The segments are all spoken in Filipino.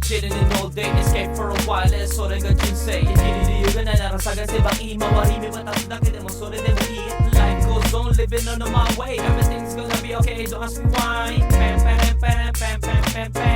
Chilling in all day, escape for a while それが人生生きる理由がないなら探せばいい周り見渡すだけでもそれでもいい Life goes on, living under my way Everything's gonna be okay, don't ask me why Pam, pam, pam, pam, pam, pam, pam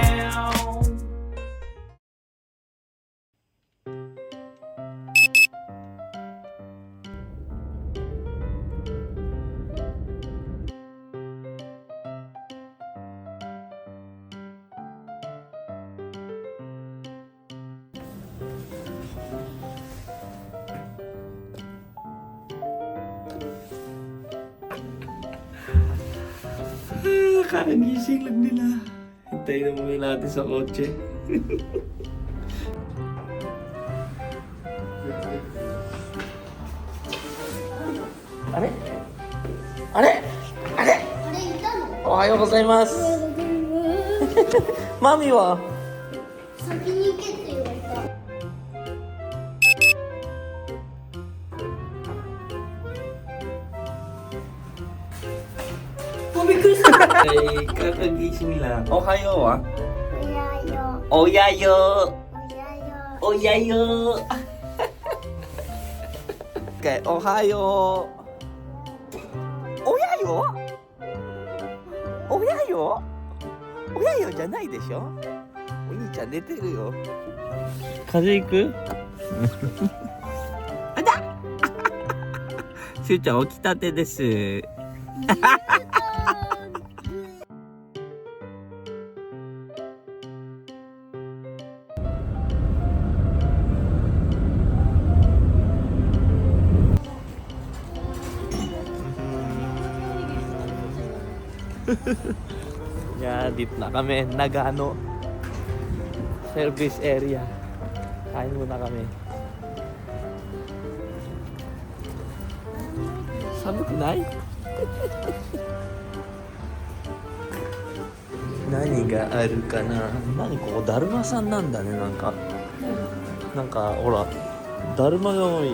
Kakagising lang nila. Hintayin na muna natin sa kotse. Are? Are? Are? Ohayo gozaimasu. Mami wa? 先に行けって言われた。Ay, kakagising lang. Ohayo wa? おやよ。 Oyayo. おやよ。 Oyayo. Okay, ohayo. Oyayo? Oyayo? Oyayo じゃないでしょ。お兄ちゃん寝てるよ。風邪ひく？あだ。しゅうちゃん起きたてです。Yeah, dito na kami, Nagano service area. Kain muna kami. Sabi ko na何があるかな。何ここだるまさんなんだね。なんかほらだるまが多い。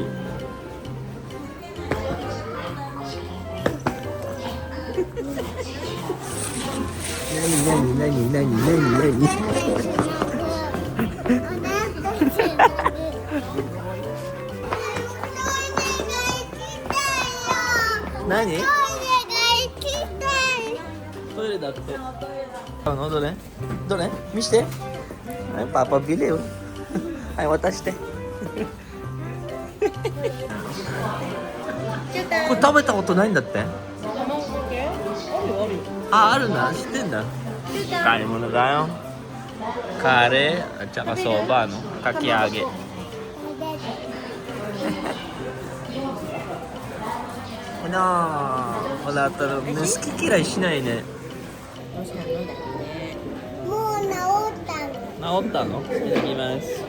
何？トイレだって。どれ？どれ？見して。はい、パパビデオ。はい、渡して。これ食べたことないんだって？あ、あるな。知ってんだ。買い物だよ。カレー、ちゃかそばのかき揚げ。なあ、wala talaga. 好き嫌いしないね。もう治ったの。治ったの？いただきます。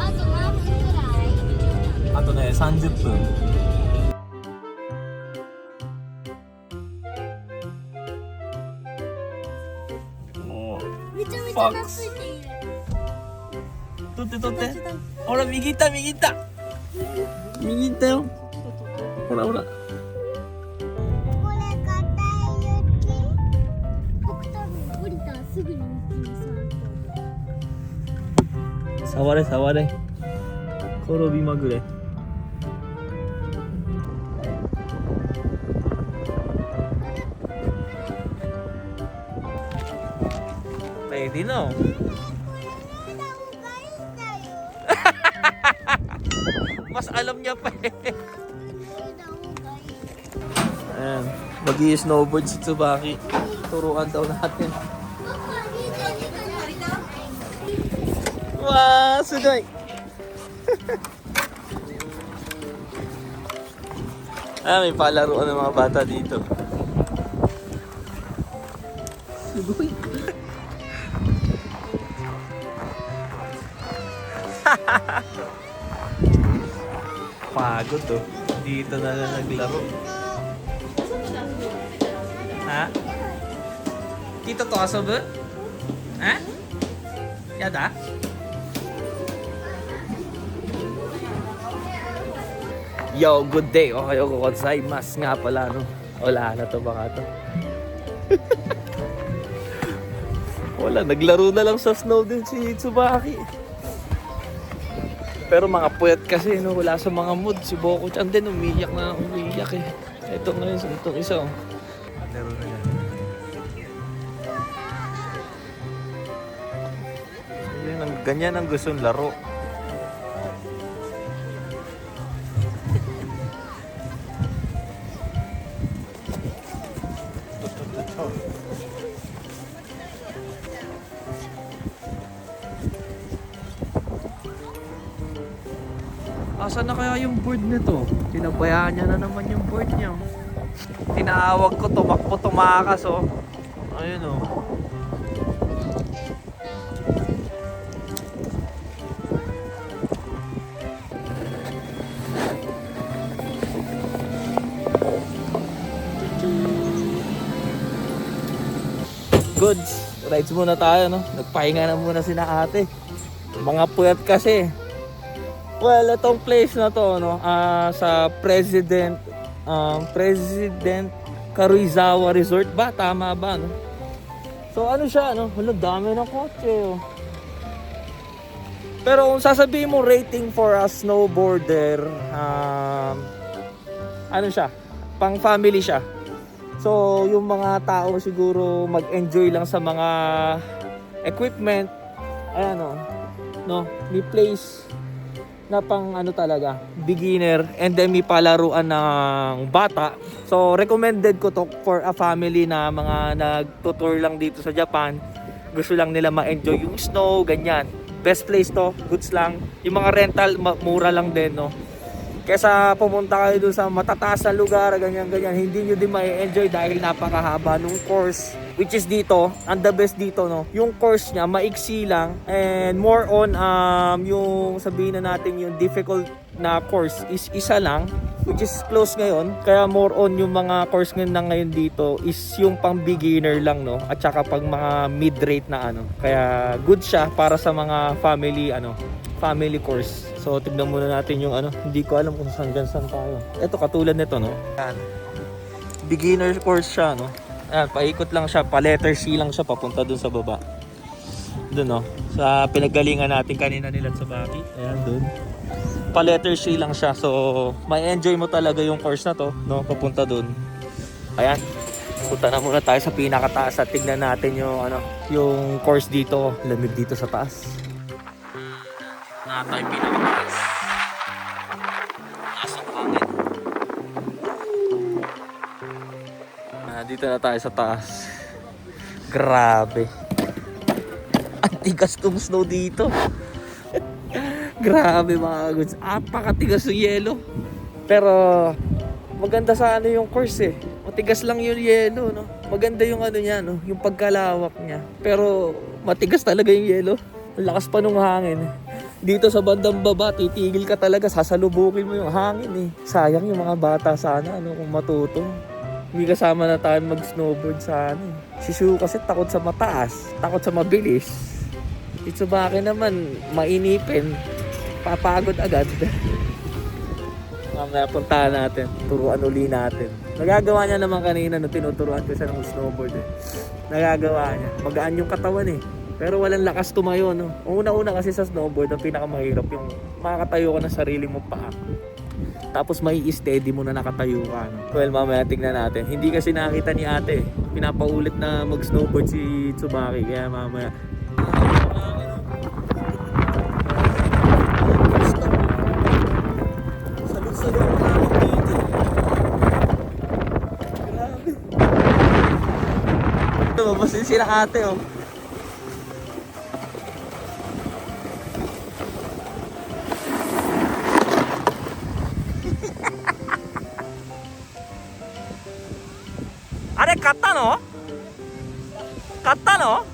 あと何分くらい？あとね、30分。もうめちゃめちゃ懐いている。取って取って。ほら、右行った右行った。右行ったよ。ほらほら。これ硬い雪。僕多分降りたらすぐに雪に触る。触れ触れ。転びまぐれ。Pwede no? Mas alam niya pa eh. Ayan, mag-i-snowboard si Tsubaki. Turuan daw natin. Wow, sugay! May palaruan ng mga bata dito. Sugay! Pagod oh. Dito na lang naglaro. Ha? Dito to asobu? Ha? Yada? Yo, good day. Ohayo gozaimasu nga pala, no? Wala na to baka to. Wala, naglaro na lang sa snow din si Tsubaki. Pero mga puyat kasi, no? Wala sa mga mood. Si Boko-chan din, umiyak eh. Ito ngayon, itong isa, oh. Laro na yan. Ganyan ang gustong laro. Asan na kaya yung board nito? Tinabayaan niya na naman yung board niya. Tinawag ko, tumakbo, tumakas, oh. Ayun, oh. Goods, rides muna tayo, no? Nagpahinga na muna sina ate. Mga puyat kasi. Well, itong place na to, no, sa President Karuizawa Resort ba? Tama ba, no? So ano siya, no? Wala, dami ng kotse, oh. Pero kung sasabihin mo rating for a snowboarder, ano siya? Pang family siya. So yung mga tao siguro mag-enjoy lang sa mga equipment. Ayan, no? May place na pang ano talaga, beginner, and then may palaruan ng bata. So recommended ko to for a family na mga nagtutour lang dito sa Japan. Gusto lang nila ma-enjoy yung snow, ganyan. Best place to, goods lang. Yung mga rental, mura lang din, no? Kesa pumunta kayo dun sa matataas na lugar, ganyan-ganyan, hindi nyo din ma-enjoy dahil napakahaba nung course. Which is dito, ang the best dito, no? Yung course niya, maiksi lang, and more on, yung sabihin na natin yung difficult na course is isa lang, which is close ngayon. Kaya more on yung mga course ngayon dito is yung pang beginner lang, no? At saka pag mga mid-rate na ano. Kaya good siya para sa mga family course. So tignan muna natin yung ano, hindi ko alam kung saan tayo. Ito katulad nito, no. Yan. Beginner course siya, no. Ayan, paikot lang siya, pa letter C lang siya papunta dun sa baba. Dun, no. Sa pinagalingan natin kanina nila sa Baki. Ayan, dun. Pa letter C lang siya. So may enjoy mo talaga yung course na to, no, papunta dun. Ayan. Punta na muna tayo sa pinakataas at tignan natin yung ano, yung course dito. Lamig dito sa taas. Na tayo pinakataas. Lasang hangin. Dito na tayo sa taas. Grabe. Ang tigas tong snow dito. Grabe mga goods. Apakatigas yung yelo. Pero maganda sa ano yung course, eh. Matigas lang yung yelo, no. Maganda yung ano niya, no, yung pagkalawak niya. Pero matigas talaga yung yelo. Ang lakas pa nung hangin. Dito sa bandang baba, titigil ka talaga, sasalubukin mo yung hangin, eh. Sayang yung mga bata sana, ano, kung matuto. Hindi kasama na tayo mag-snowboard sa ano. Si Shu kasi takot sa mataas, takot sa mabilis. Si Tsubaki naman, mainipin, papagod agad. Mamaya puntahan natin, turuan uli natin. Nagagawa niya naman kanina nung tinuturuan ko siya ng snowboard, eh. Nagagawa niya, magaan yung katawan, eh. Pero walang lakas tumayo, no? Una-una kasi sa snowboard, ang pinakamahirap yung makakatayo ka ng sarili mo pa. Tapos may steady mo na nakatayo ka, no? Well, mamaya tingnan natin. Hindi kasi nakita ni ate. Pinapaulit na mag-snowboard si Tsubaki. Kaya mamaya. Salud-salud ang hangin dito. Grabe. Ito, mabasin sila ate, oh. Are, 買ったの？買ったの？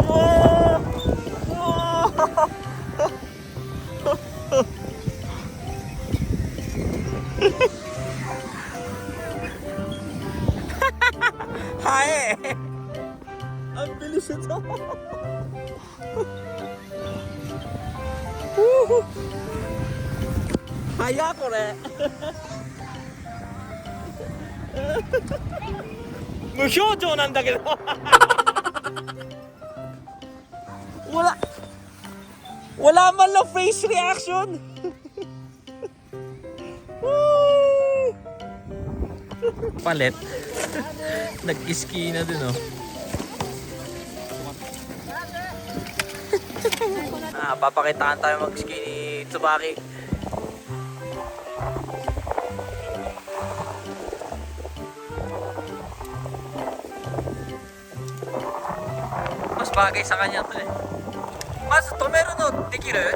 おーおー早っこれ無表情なんだけどwala man lang face reaction palit nag-ski na din oh. Papakitaan tayo mag-ski ni Tsubaki. Mas bagay sa kanya to eh. Mas tomeru no dekiru?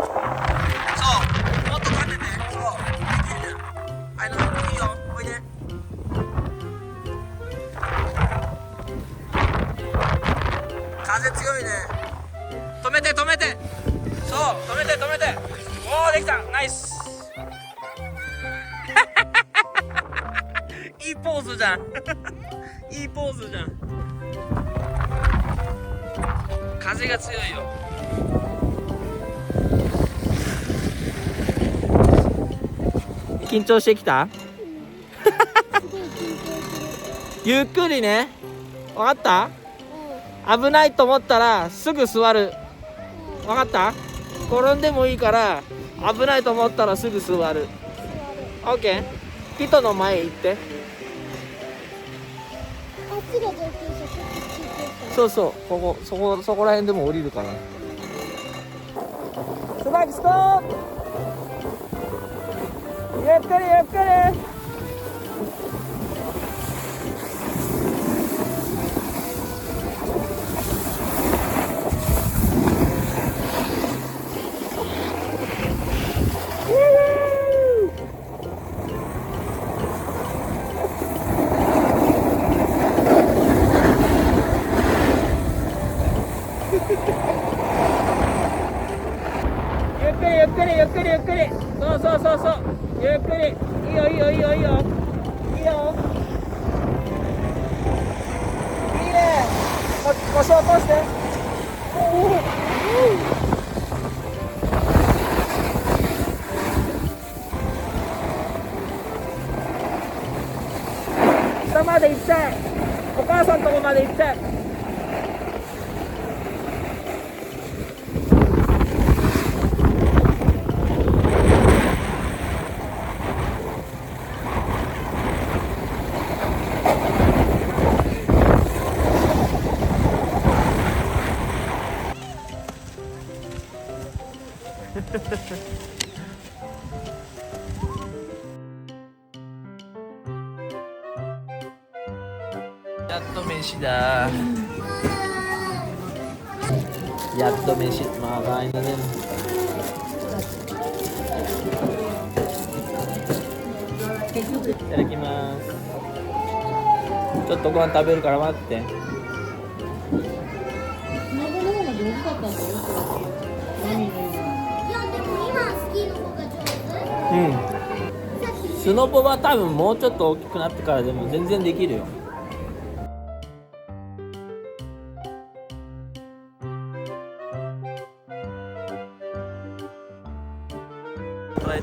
So, motto kate ne. So, dekiru. Iyo, oide. Kaze tsuyoi ne. Tomete, tomete. そう止めて止めておおできたナイスいいポーズじゃんいいポーズじゃん風が強いよ緊張してきたゆっくりね分かった危ないと思ったらすぐ座る分かった転んでもいいから危ないと思ったらすぐ座る OK 人の前行ってあっちが上級者そうそうそこら辺でも降りるからスバキストップゆっくりゆっくりゆっくりゆっくりゆっくりそうそうそうそうゆっくりいいよいいよいいよいいよいいよいいね腰を落として下まで行っちゃえお母さんのとこまで行っちゃえやっと飯だやっと飯makakain na dinいただきますちょっとご飯食べるから待って孫の方が上手だったんだよいやでも今スキーの方が上手スノボは多分もうちょっと大きくなってからでも全然できるよ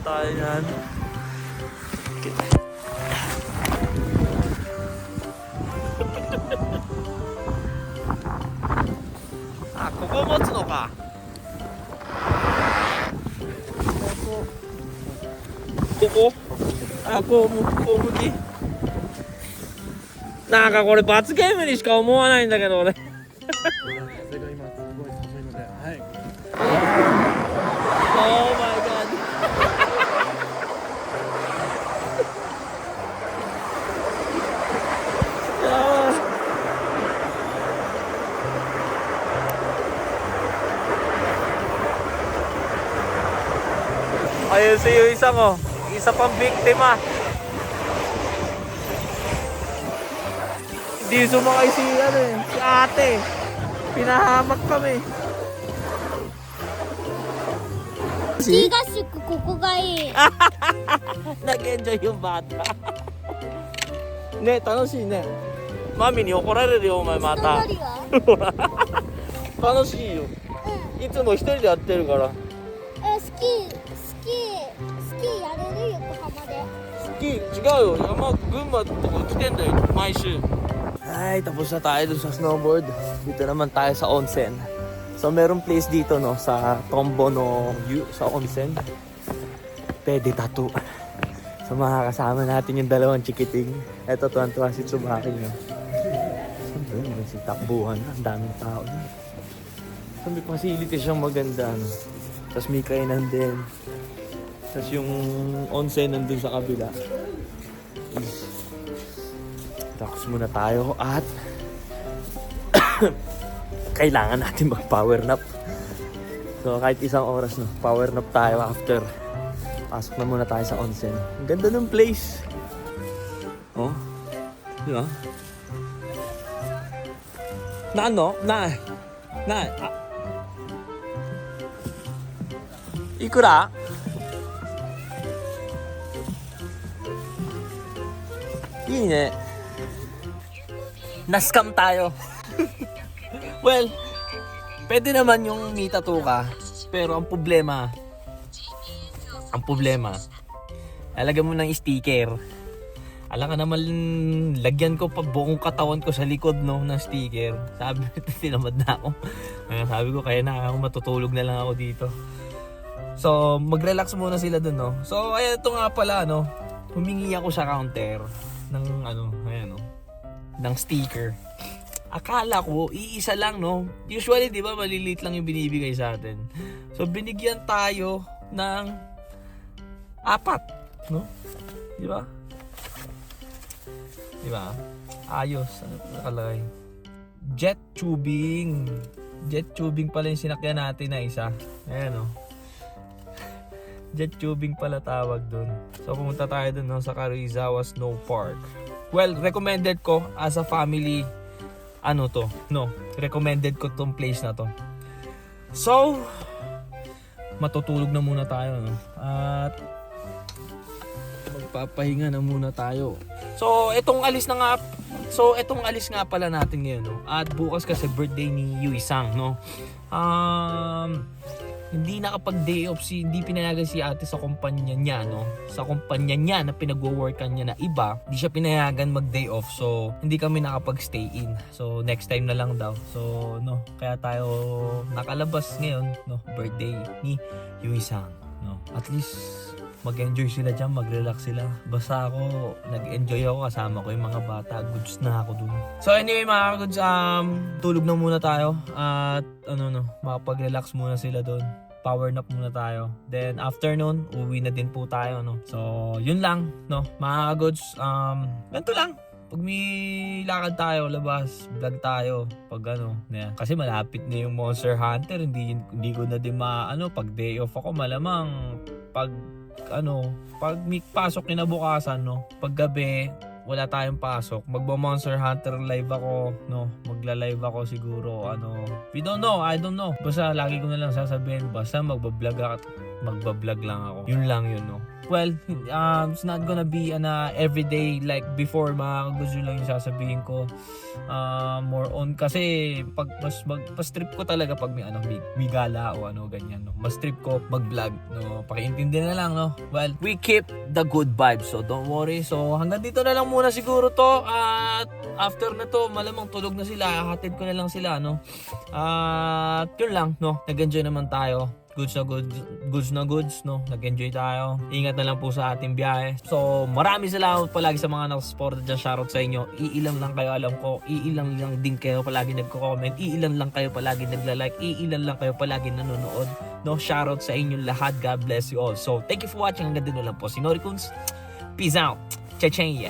tayo yanあ、ここ持つのかここあ、こう向きなんかこれ罰ゲームにしか思わないんだけど俺風が今すごい寒いのではいOh my god Ayun si yung isa pang biktima. Hindi sumakay si ate. Pinahamak kami. スキー合宿ここがいいNag-enjoy yung bata. ね、楽しいね。マミに怒られるよお前また。楽しいよ。いつも一人でやってるから。スキーやれる横浜で。スキー、違うよ。群馬とか来てんだよ、毎週。Ay, tapos na tayo dun sa snowboard. Dito naman tayo sa onsen. So, merong place dito, no, sa Tombo no Yu, sa onsen. Pwede tattoo. So, makakasama natin yung dalawang chikiting. Eto, tuwan-tuwa si Tsubaki, no. Siyempre, may si takbuhan na. Ang daming tao na. So, may facility siyang maganda, no. Tapos may kainan din. Tapos yung onsen nandun sa kabila. Relax muna tayo at kailangan natin mag-power nap. So kahit isang oras, no, power nap tayo after. Pasok na muna tayo sa onsen. Ang ganda ng place. Oh, di ba? Na ano? Ikura? Ine. Na-scam tayo. Well, pwede naman yung may tattoo ka. Pero ang problema, alagyan mo ng sticker. Alam ka naman, lagyan ko pa buong katawan ko sa likod, no, ng sticker. Sabi ko, tinamad na ako. Sabi ko, kaya na ako, matutulog na lang ako dito. So, mag-relax muna sila dun, no. So, ayan, ito nga pala, no. Humingi ako sa counter ng, ayan, no, ng sticker. Akala ko, iisa lang, no. Usually, di ba, maliliit lang yung binibigay sa atin. So, binigyan tayo ng 4, no. Di ba? Di ba? Ayos. Ano pa nakalagay? Jet tubing. Jet tubing pala yung sinakyan natin na isa. Ayan, no. Jet tubing pala tawag dun. So, pumunta tayo dun, no, sa Karuizawa Snow Park. Well, recommended ko as a family, recommended ko tong place na to. So, matutulog na muna tayo, no? At magpapahinga na muna tayo. So, etong alis nga pala natin ngayon, no? At bukas kasi birthday ni Yui Sang, no? Hindi nakapag-day off hindi pinayagan si ate sa kumpanya niya, no? Sa kumpanya niya na pinag-workan niya na iba, hindi siya pinayagan mag-day off. So, hindi kami nakapag-stay in. So, next time na lang daw. So, no, kaya tayo nakalabas ngayon, no? Birthday ni Yui Sang, no? At least mag-enjoy sila dyan, mag-relax sila. Basta ako, nag-enjoy ako, kasama ko yung mga bata. Goods na ako dun. So anyway mga goods, tulog na muna tayo. At makapag-relax muna sila dun. Power nap muna tayo. Then afternoon, uwi na din po tayo, no. So yun lang, no. Mga goods, ganito lang. Pag may lakad tayo, labas, vlog tayo. Pag kasi malapit na yung Monster Hunter. Hindi ko na din pag day off ako, malamang pag may pasok kinabukasan, no, pag gabi wala tayong pasok, magbo-Monster Hunter live ako, no, magla-live ako siguro, I don't know, basta lagi ko na lang sasabihin, basta magbablog lang ako, yun lang yun, no. Well, it's not gonna be everyday like before, mga gusto lang yung sasabihin ko. More on kasi pag mas trip ko talaga pag may gala o ganyan, no. Mas trip ko mag-vlog, no. Pakiintindi na lang, no. Well, we keep the good vibes, so don't worry. So hanggang dito na lang muna siguro to. At after na to, malamang tulog na sila. Hatid ko na lang sila, no. At yun lang, no. Nag-enjoy naman tayo. Goods na goods, no? Nag-enjoy tayo. Ingat na lang po sa ating biyahe. So, maraming salamat palagi sa mga nakasuporta dyan. Shoutout sa inyo. Iilan lang kayo, alam ko. Iilan lang din kayo palagi nagko-comment. Iilan lang kayo palagi nagla-like. Iilan lang kayo palagi nanonood. No? Shoutout sa inyo lahat. God bless you all. So, thank you for watching. Hanggang din na lang po si Norikuns. Peace out. Cha-ching.